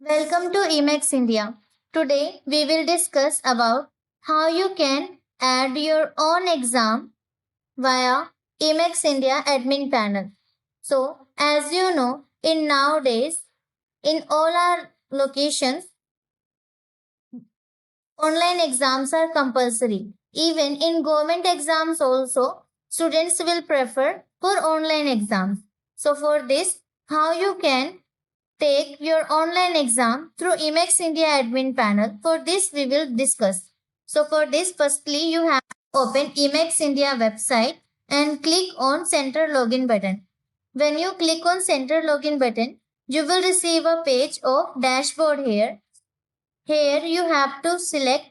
Welcome to Emacs India. Today we will discuss about how you can add your own exam via Emacs India admin panel. So, as you know, in nowadays in all our locations online exams are compulsory. Even in government exams also students will prefer for online exams. So for this how you can take your online exam through Emacs India admin panel. For this, we will discuss. So for this, firstly, you have to open Emacs India website and click on Center Login button. When you click on Center Login button, you will receive a page of dashboard here. Here you have to select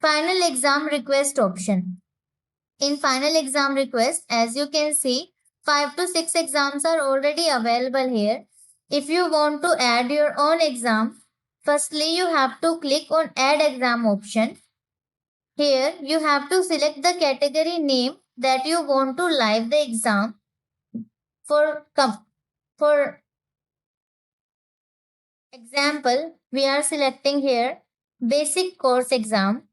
Final Exam Request option. In Final Exam Request, as you can see, 5 to 6 exams are already available here. If you want to add your own exam, firstly you have to click on Add Exam option. Here you have to select the category name that you want to live the exam for example, we are selecting here Basic Course Exam.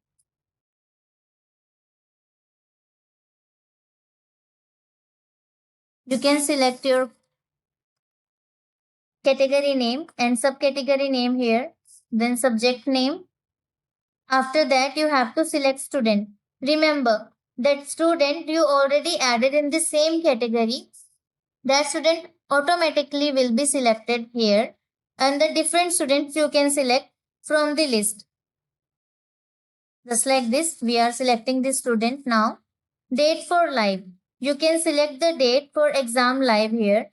You can select your category name and subcategory name here, then subject name. After that, you have to select student. Remember that student you already added in the same category. That student automatically will be selected here, and the different students you can select from the list. Just like this, we are selecting the student now. Date for live. You can select the date for exam live here.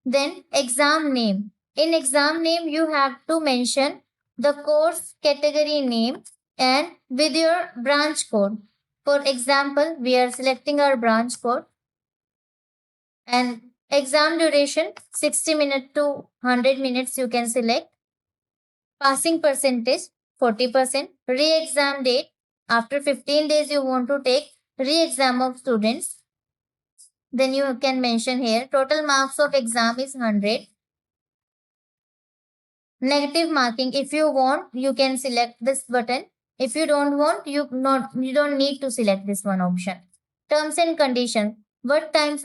Then exam name. In exam name, you have to mention the course category name and with your branch code. For example, we are selecting our branch code and exam duration 60 minutes to 100 minutes you can select. Passing percentage 40%. Re-exam date. After 15 days you want to take re-exam of students. Then you can mention here total marks of exam is 100. Negative marking, if you want you can select this button. If you don't want, you don't need to select this one option. Terms and conditions, what types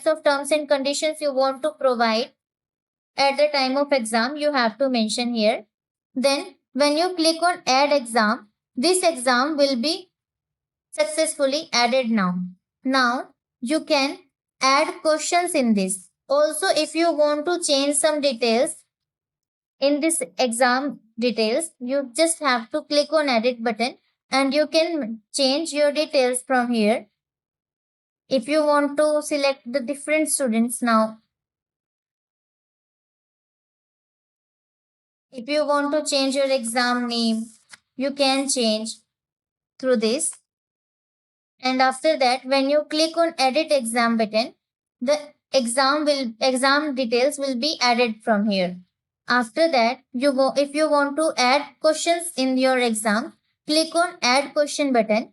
of terms and conditions you want to provide at the time of exam you have to mention here. Then when you click on add exam, this exam will be successfully added now. Now you can add questions in this. Also, if you want to change some details in this exam details, you just have to click on edit button and you can change your details from here. If you want to select the different students now, if you want to change your exam name, you can change through this. And after that, when you click on edit exam button, the exam details will be added from here. After that, if you want to add questions in your exam, click on add question button.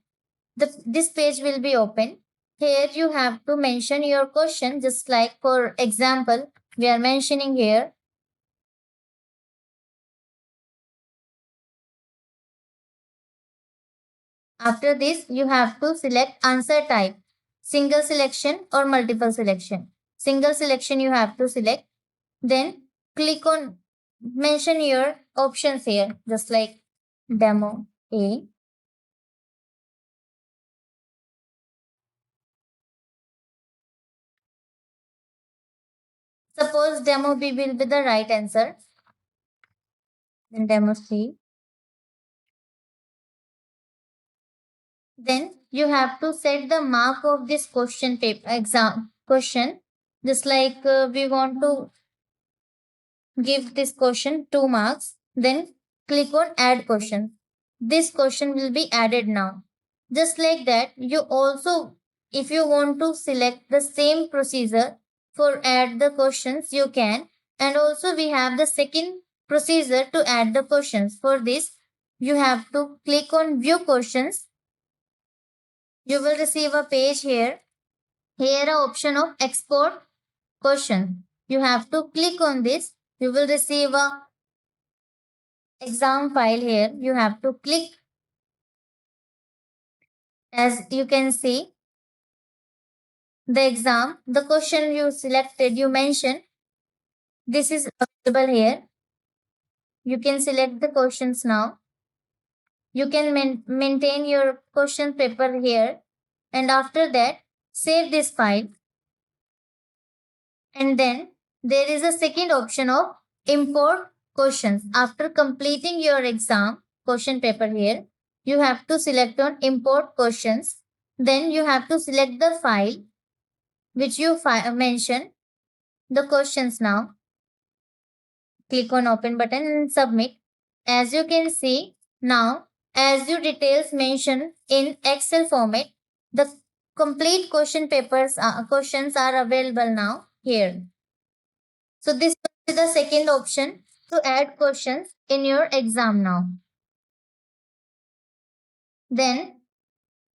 This page will be open. Here you have to mention your question, just like for example, we are mentioning here. After this, you have to select answer type, single selection or multiple selection. Single selection you have to select. Then click on mention your options here, just like demo A. Suppose demo B will be the right answer. Then demo C. Then you have to set the mark of this question paper exam question. Just like we want to give this question 2 marks. Then click on add question. This question will be added now. Just like that, you also, if you want to select the same procedure for add the questions, you can. And also we have the second procedure to add the questions. For this, you have to click on view questions. You will receive a page here. Here a option of export question. You have to click on this. You will receive a exam file here. You have to click. As you can see, the exam, the question you selected, you mentioned, this is available here. You can select the questions now. You can maintain your question paper here, and after that, save this file. And then there is a second option of import questions. After completing your exam question paper here, you have to select on import questions. Then you have to select the file which you mention the questions now. Click on open button and submit. As you can see now, as your details mentioned in Excel format, the complete question papers questions are available now here. So this is the second option to add questions in your exam now. Then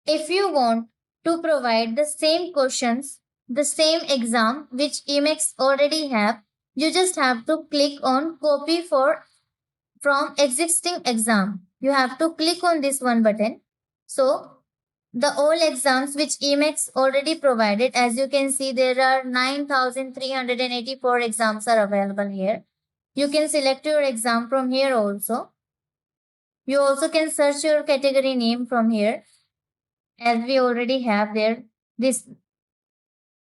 if you want to provide the same questions, the same exam which Emacs already have, you just have to click on copy from existing exam. You have to click on this one button. So the all exams which Emacs already provided, as you can see, there are 9,384 exams are available here. You can select your exam from here also. You also can search your category name from here, as we already have there. This,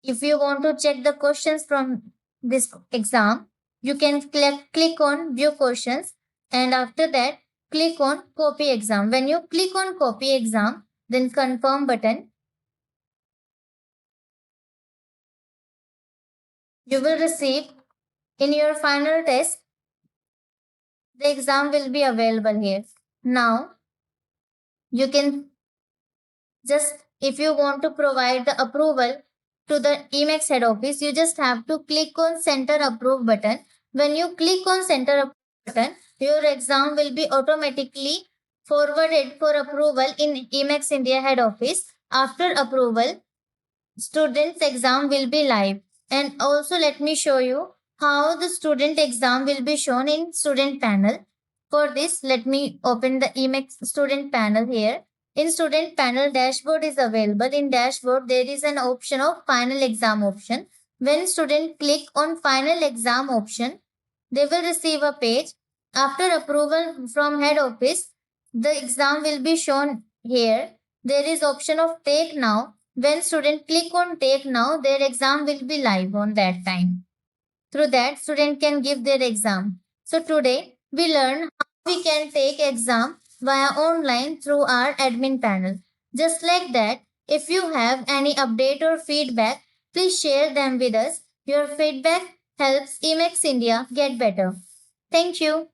if you want to check the questions from this exam, you can click on view questions, and after that click on copy exam. When you click on copy exam, then confirm button, you will receive in your final test, the exam will be available here. Now you can just, if you want to provide the approval to the Emacs head office, you just have to click on center approve button. When you click on center approve button, your exam will be automatically forwarded for approval in Emacs India head office. After approval, student's exam will be live. And also let me show you how the student exam will be shown in student panel. For this, let me open the Emacs student panel here. In student panel, dashboard is available. In dashboard, there is an option of final exam option. When student click on final exam option, they will receive a page. After approval from head office, the exam will be shown here. There is option of take now. When student click on take now, their exam will be live on that time. Through that, student can give their exam. So today, we learn how we can take exam via online through our admin panel. Just like that, if you have any update or feedback, please share them with us. Your feedback helps Emacs India get better. Thank you.